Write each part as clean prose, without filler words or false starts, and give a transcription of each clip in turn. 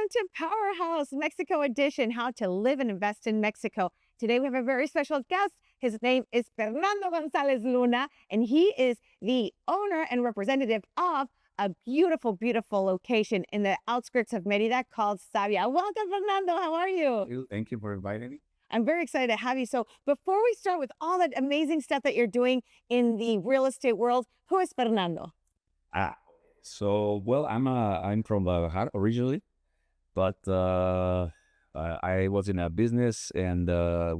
to Powerhouse Mexico Edition, how to live and invest in Mexico. Today we have a very special guest. His name is Fernando González Luna, and he is the owner and representative of a beautiful, beautiful location in the outskirts of Mérida called SAVIA. Welcome, Fernando. How are you? Thank you for inviting me. I'm very excited to have you. So before we start with all that amazing stuff that you're doing in the real estate world, who is Fernando? I'm from Guadalajara originally, but I was in a business and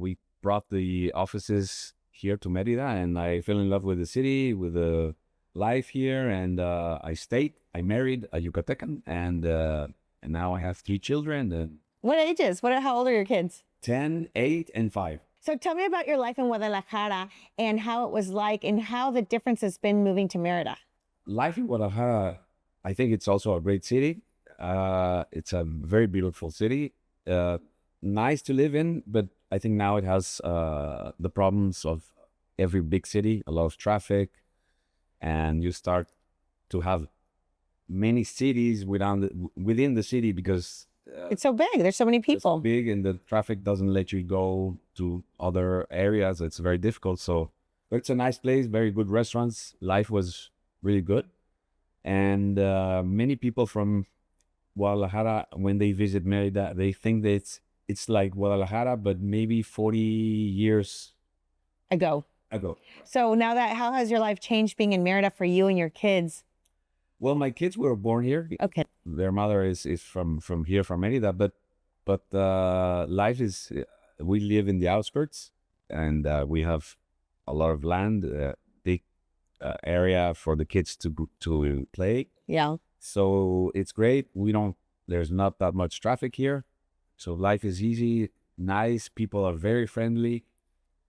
we brought the offices here to Merida, and I fell in love with the city, with the life here, and I stayed. I married a Yucatecan, and now I have 3 children, What ages? How old are your kids? 10, 8, and 5. So tell me about your life in Guadalajara and how it was like and how the difference has been moving to Mérida. Life in Guadalajara, I think it's also a great city. It's a very beautiful city, nice to live in, but I think now it has the problems of every big city, a lot of traffic, and you start to have many cities within the city because it's so big. There's so many people. It's big, and the traffic doesn't let you go to other areas. It's very difficult. But it's a nice place, very good restaurants. Life was really good. And many people from Guadalajara, when they visit Mérida, they think that it's like Guadalajara, but maybe 40 years ago. So now how has your life changed being in Mérida for you and your kids? Well, my kids were born here. Okay. Their mother is from here, from Mérida, but life is, we live in the outskirts, and we have a lot of land, big area for the kids to play. Yeah. So it's great. There's not that much traffic here. So life is easy, nice. People are very friendly,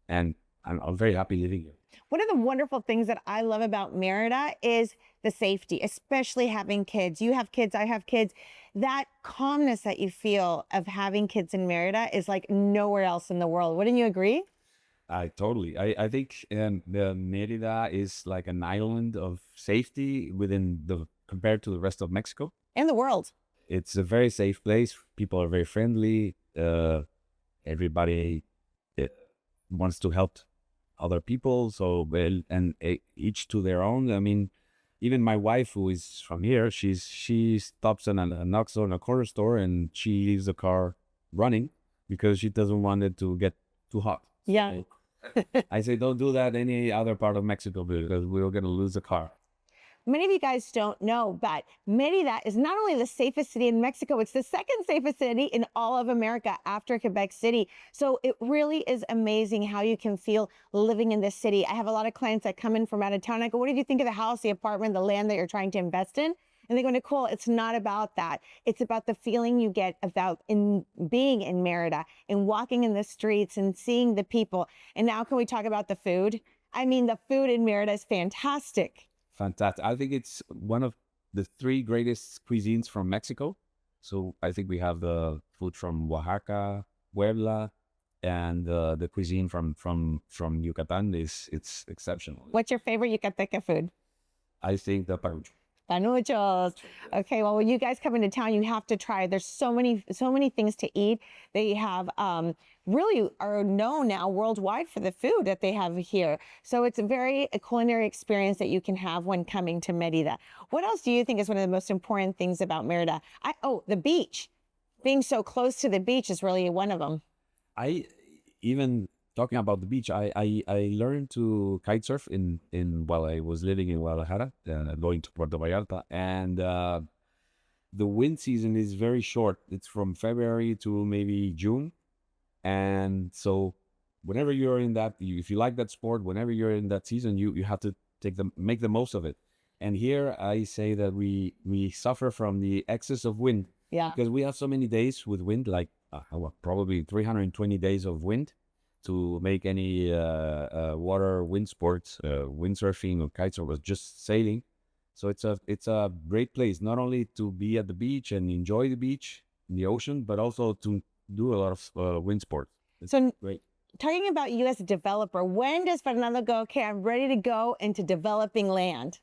and I'm very happy living here. One of the wonderful things that I love about Mérida is the safety, especially having kids. You have kids, I have kids. That calmness that you feel of having kids in Mérida is like nowhere else in the world. Wouldn't you agree? I think the Mérida is like an island of safety compared to the rest of Mexico. And the world. It's a very safe place. People are very friendly. Everybody wants to help other people. Each to their own. I mean, even my wife, who is from here, she stops and knocks on a corner store, and she leaves the car running because she doesn't want it to get too hot. Yeah. So I say, don't do that any other part of Mexico because we're going to lose the car. Many of you guys don't know, but Mérida is not only the safest city in Mexico, it's the second safest city in all of America after Quebec City. So it really is amazing how you can feel living in this city. I have a lot of clients that come in from out of town. I go, what did you think of the house, the apartment, the land that you're trying to invest in? And they go, Nicole, it's not about that. It's about the feeling you get in being in Mérida and walking in the streets and seeing the people. And now can we talk about the food? I mean, the food in Mérida is fantastic. Fantastic. I think it's one of the 3 greatest cuisines from Mexico. So I think we have the food from Oaxaca, Puebla, and the cuisine from Yucatan it's exceptional. What's your favorite Yucateca food? I think the panucho. Panuchos. Okay, well, when you guys come into town, you have to try. There's so many things to eat. They have really are known now worldwide for the food that they have here. So it's a culinary experience that you can have when coming to Mérida. What else do you think is one of the most important things about Mérida? The beach. Being so close to the beach is really one of them. Talking about the beach, I learned to kite surf while I was living in Guadalajara, going to Puerto Vallarta, and the wind season is very short. It's from February to maybe June, and so whenever you're in that, if you like that sport, whenever you're in that season, you have to make the most of it. And here I say that we suffer from the excess of wind, because we have so many days with wind, like probably 320 days of wind. To make any water wind sports, windsurfing or kitesurf, was just sailing. So it's a great place, not only to be at the beach and enjoy the beach in the ocean, but also to do a lot of wind sports. It's great. Talking about you as a developer, when does Fernando go, okay, I'm ready to go into developing land?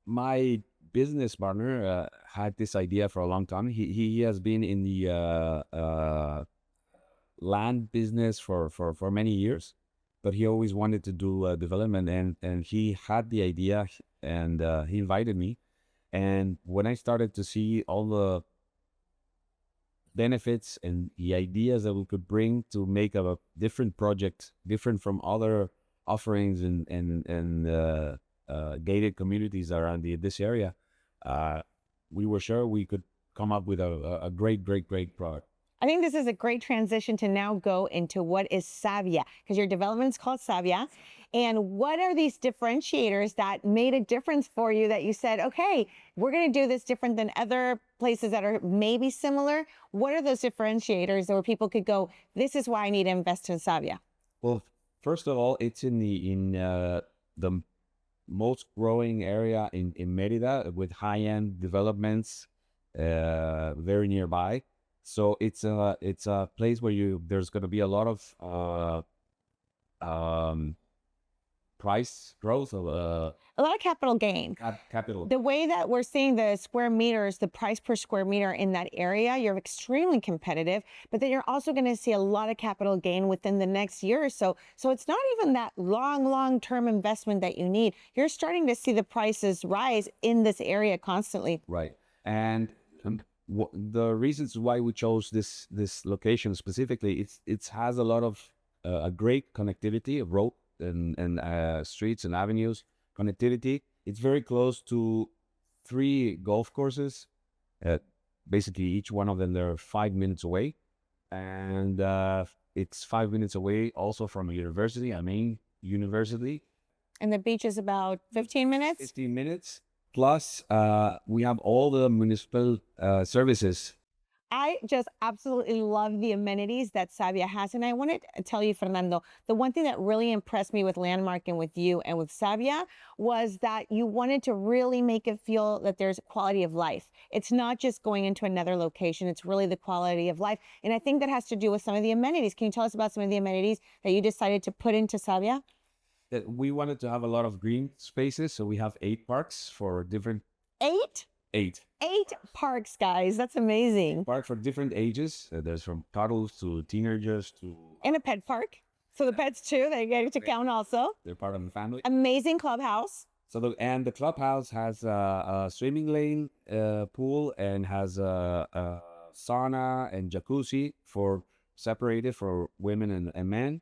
My business partner had this idea for a long time. He has been in the land business for many years, but he always wanted to do development, and he had the idea, and he invited me. And when I started to see all the benefits and the ideas that we could bring to make a different project, different from other offerings and gated communities around this area, we were sure we could come up with a great product. I think this is a great transition to now go into what is SAVIA, because your development is called SAVIA. And what are these differentiators that made a difference for you that you said, okay, we're going to do this different than other places that are maybe similar? What are those differentiators where people could go, this is why I need to invest in SAVIA? Well, first of all, it's in the most growing area in Mérida, with high-end developments very nearby. So it's a place where there's going to be a lot of price growth, a lot of capital gain. Capital. The way that we're seeing the square meters, the price per square meter in that area, you're extremely competitive, but then you're also going to see a lot of capital gain within the next year or so. So it's not even that long-term investment that you need. You're starting to see the prices rise in this area constantly. Right. And the reasons why we chose this location specifically, it has a lot of a great connectivity of road and streets and avenues connectivity. It's very close to 3 golf courses. Basically, each one of them, they're 5 minutes away, and it's 5 minutes away also from a university, a main university. And the beach is about 15 minutes. 15 minutes. Plus, we have all the municipal services. I just absolutely love the amenities that SAVIA has. And I wanted to tell you, Fernando, the one thing that really impressed me with Landmark and with you and with SAVIA was that you wanted to really make it feel that there's quality of life. It's not just going into another location. It's really the quality of life. And I think that has to do with some of the amenities. Can you tell us about some of the amenities that you decided to put into SAVIA? That we wanted to have a lot of green spaces, so we have 8 parks for different... 8? 8 parks, guys. That's amazing. Park for different ages. There's from toddlers to teenagers to... And a pet park. So the pets too, they get to count also. They're part of the family. Amazing clubhouse. So the clubhouse has a swimming lane, pool, and has a sauna and jacuzzi separated for women and men.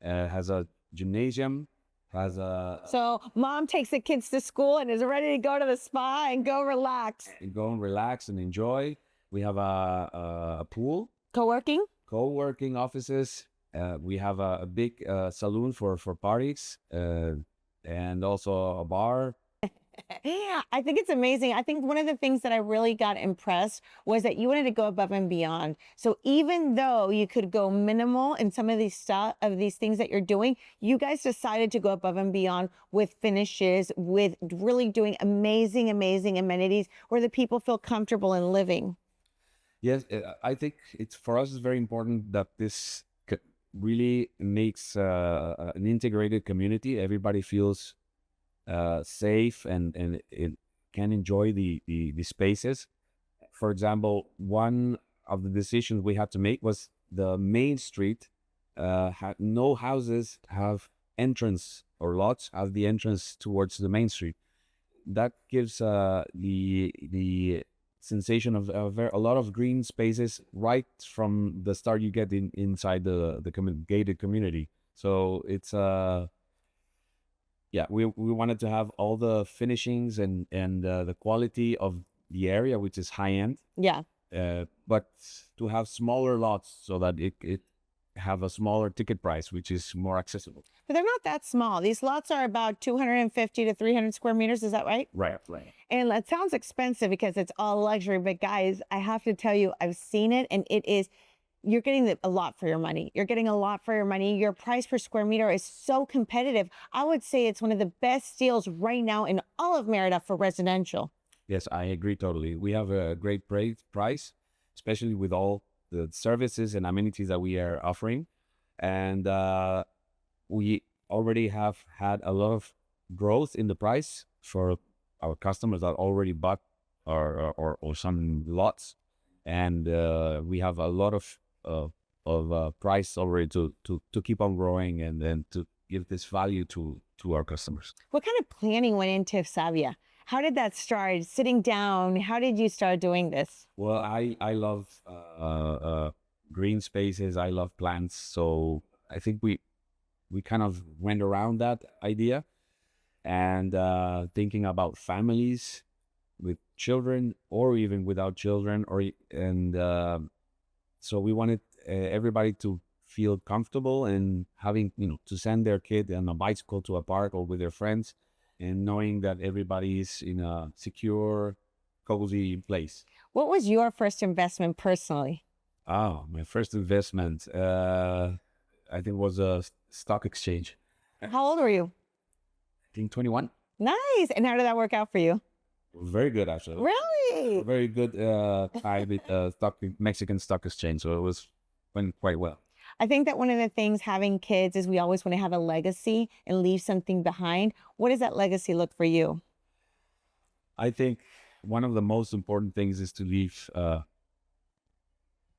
Has a gymnasium. So mom takes the kids to school and is ready to go to the spa and go relax. And go and relax and enjoy. We have a pool. Co-working offices. We have a big saloon for parties, and also a bar. I think it's amazing. I think one of the things that I really got impressed was that you wanted to go above and beyond. So even though you could go minimal in some of these things that you're doing, you guys decided to go above and beyond with finishes, with really doing amazing amenities where the people feel comfortable in living. Yes, I think for us, it's very important that this really makes an integrated community. Everybody feels safe and it can enjoy the spaces. For example, one of the decisions we had to make was the main street had no houses have entrance, or lots have the entrance towards the main street. That gives the sensation of a lot of green spaces right from the start. You get inside the gated community. So it's yeah, we wanted to have all the finishings and the quality of the area, which is high end. Yeah. But to have smaller lots so that it have a smaller ticket price, which is more accessible. But they're not that small. These lots are about 250 to 300 square meters. Is that right? Right. And that sounds expensive because it's all luxury. But guys, I have to tell you, I've seen it, and it is... You're getting a lot for your money. Your price per square meter is so competitive. I would say it's one of the best deals right now in all of Mérida for residential. Yes, I agree totally. We have a great price, especially with all the services and amenities that we are offering. And we already have had a lot of growth in the price for our customers that already bought or some lots, and we have a lot of price already to keep on growing and then to give this value to our customers. What kind of planning went into SAVIA? How did that start? Sitting down, how did you start doing this? Well, I love green spaces. I love plants, so I think we kind of went around that idea and thinking about families with children or even without children, so we wanted everybody to feel comfortable and having, to send their kid on a bicycle to a park or with their friends, and knowing that everybody is in a secure, cozy place. What was your first investment personally? Oh, my first investment, I think was a stock exchange. How old were you? I think 21. Nice. And how did that work out for you? Very good, actually. Really? Very good time with Mexican stock exchange. So went quite well. I think that one of the things having kids is we always want to have a legacy and leave something behind. What does that legacy look for you? I think one of the most important things is to leave, well,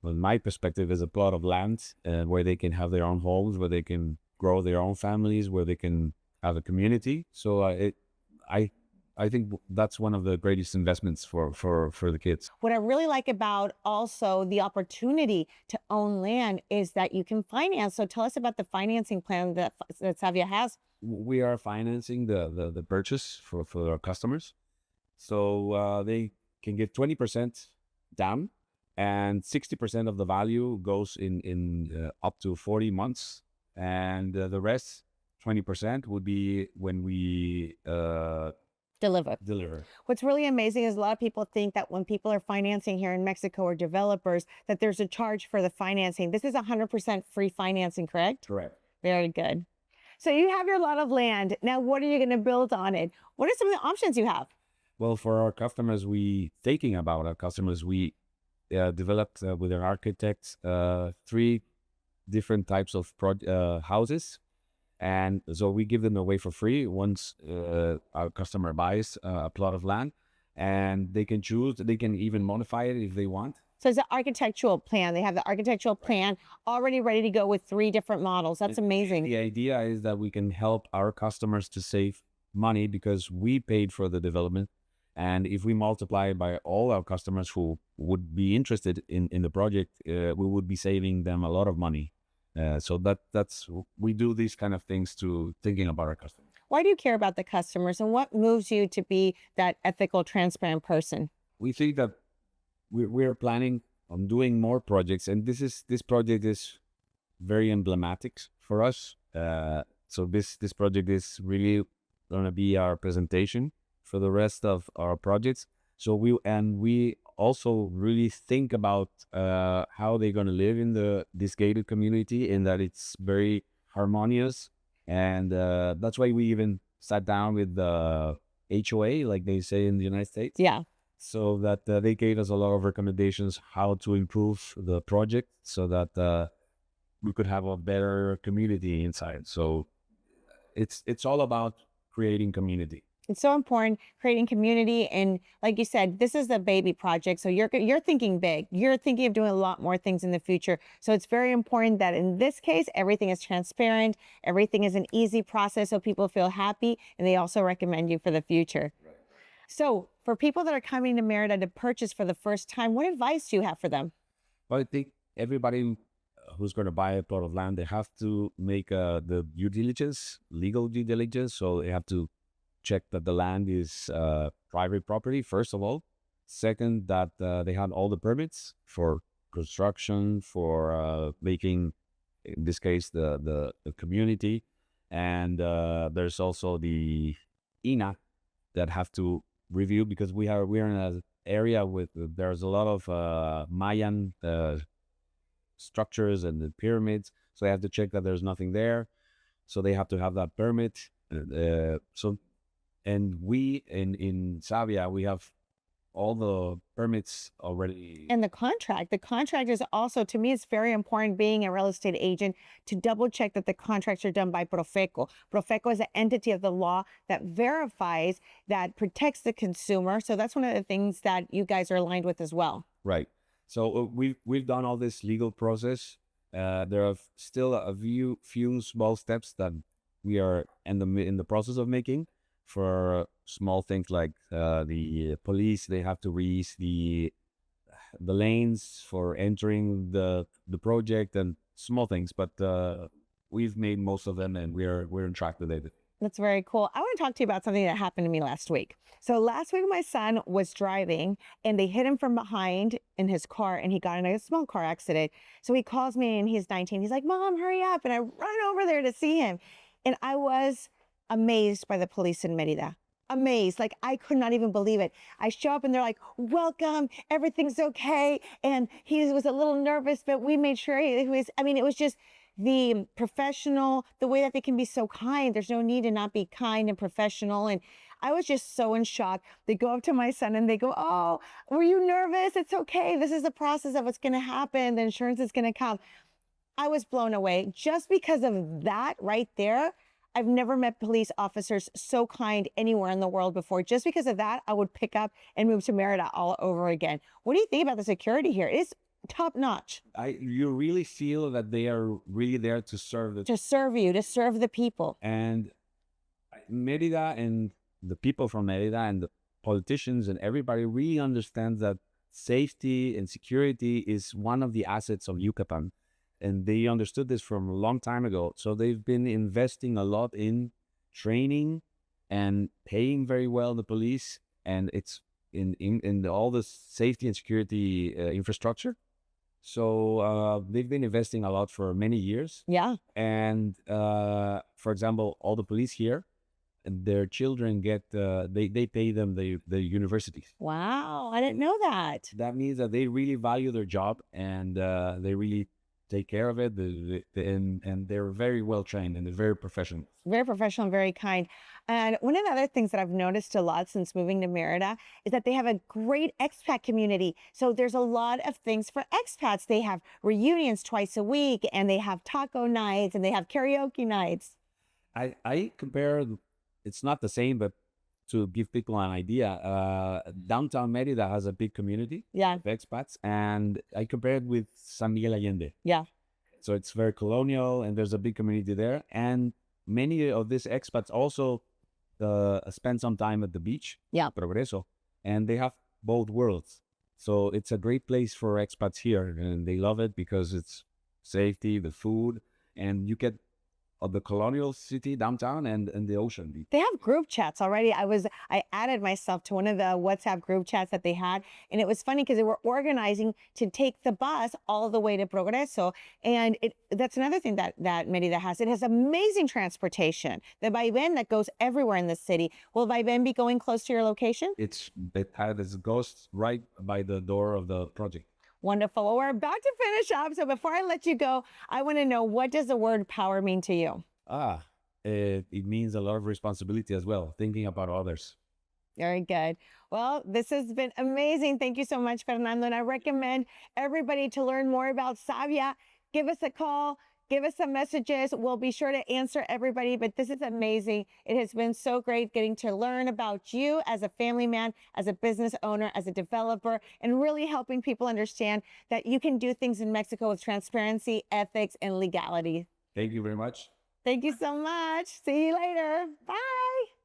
my perspective is a plot of land where they can have their own homes, where they can grow their own families, where they can have a community. So I think that's one of the greatest investments for the kids. What I really like about also the opportunity to own land is that you can finance. So tell us about the financing plan that SAVIA has. We are financing the purchase for our customers. So they can get 20% down, and 60% of the value goes in up to 40 months. And the rest, 20%, would be when we deliver. What's really amazing is a lot of people think that when people are financing here in Mexico or developers, that there's a charge for the financing. This is 100% free financing, correct? Correct. Very good. So you have your lot of land. Now, what are you going to build on it? What are some of the options you have? Well, for our customers, we developed with our architects 3 different types of houses. And so we give them away for free once our customer buys a plot of land, and they can choose. They can even modify it if they want. So it's an architectural plan. They have the architectural plan already ready to go with 3 different models. That's amazing. The idea is that we can help our customers to save money because we paid for the development. And if we multiply it by all our customers who would be interested in the project, we would be saving them a lot of money. So that's we do these kind of things to thinking about our customers. Why do you care about the customers, and what moves you to be that ethical, transparent person? We think that we're planning on doing more projects, and this project is very emblematic for us. So this project is really going to be our presentation for the rest of our projects. So we also really think about how they're going to live in this gated community, in that it's very harmonious, and that's why we even sat down with the HOA, like they say in the United States. Yeah. So that they gave us a lot of recommendations how to improve the project so that we could have a better community inside. So it's all about creating community. It's so important, creating community. And like you said, this is a baby project. So you're thinking big. You're thinking of doing a lot more things in the future. So it's very important that in this case, everything is transparent. Everything is an easy process so people feel happy. And they also recommend you for the future. Right. So for people that are coming to Mérida to purchase for the first time, what advice do you have for them? Well, I think everybody who's going to buy a plot of land, they have to make the due diligence, legal due diligence. So they have to check that the land is private property, first of all. Second, that they have all the permits for construction, for making, in this case, the community. And there's also the INA that have to review, because we're in an area with, there's a lot of Mayan structures and the pyramids. So they have to check that there's nothing there. So they have to have that permit. And we in SAVIA, we have all the permits already. And the contract is also, to me, it's very important being a real estate agent to double check that the contracts are done by Profeco. Profeco is an entity of the law that verifies, that protects the consumer. So that's one of the things that you guys are aligned with as well. Right. So we've done all this legal process. There are still a few small steps that we are in the process of making for small things like the police. They have to release the lanes for entering the project and small things, but we've made most of them, and we're on track with it. That's very cool. I want to talk to you about something that happened to me last week. So last week, my son was driving and they hit him from behind in his car and he got in a small car accident. So he calls me and he's 19. He's like, Mom, hurry up. And I run over there to see him. And I was amazed by the police in Mérida. Amazed. Like, I could not even believe it. I show up and they're like, welcome, everything's okay. And he was a little nervous, but we made sure he was, I mean, it was just the professional, the way that they can be so kind. There's no need to not be kind and professional. And I was just so in shock. They go up to my son and they go, oh, were you nervous? It's okay. This is the process of what's going to happen. The insurance is going to come. I was blown away just because of that right there. I've never met police officers so kind anywhere in the world before. Just because of that, I would pick up and move to Mérida all over again. What do you think about the security here? It's top notch. You really feel that they are really there to serve to serve the people. And Mérida and the people from Mérida and the politicians and everybody really understands that safety and security is one of the assets of Yucatan. And they understood this from a long time ago. So they've been investing a lot in training and paying very well the police. And it's in all the safety and security infrastructure. So they've been investing a lot for many years. Yeah. And for example, all the police here, their children get, they pay them the universities. Wow, I didn't know that. That means that they really value their job and they really take care of it. And they're very well trained and they're very professional. Very professional and very kind. And one of the other things that I've noticed a lot since moving to Mérida is that they have a great expat community. So there's a lot of things for expats. They have reunions twice a week and they have taco nights and they have karaoke nights. I compare, it's not the same, but to give people an idea, downtown Mérida has a big community Yeah. of expats, and I compare it with San Miguel Allende. Yeah. So it's very colonial, and there's a big community there. And many of these expats also spend some time at the beach, Yeah. Progreso, and they have both worlds. So it's a great place for expats here, and they love it because it's safety, the food, and you get the colonial city downtown and the ocean. They have group chats already. I added myself to one of the WhatsApp group chats that they had. And it was funny because they were organizing to take the bus all the way to Progreso. And that's another thing that Mérida has. It has amazing transportation. The Vaivén that goes everywhere in the city. Will Vaivén be going close to your location? It goes right by the door of the project. Wonderful. Well, we're about to finish up. So before I let you go, I want to know, what does the word power mean to you? It means a lot of responsibility as well, thinking about others. Very good. Well, this has been amazing. Thank you so much, Fernando. And I recommend everybody to learn more about SAVIA. Give us a call. Give us some messages. We'll be sure to answer everybody, but this is amazing. It has been so great getting to learn about you as a family man, as a business owner, as a developer, and really helping people understand that you can do things in Mexico with transparency, ethics, and legality. Thank you very much. Thank you so much. See you later. Bye.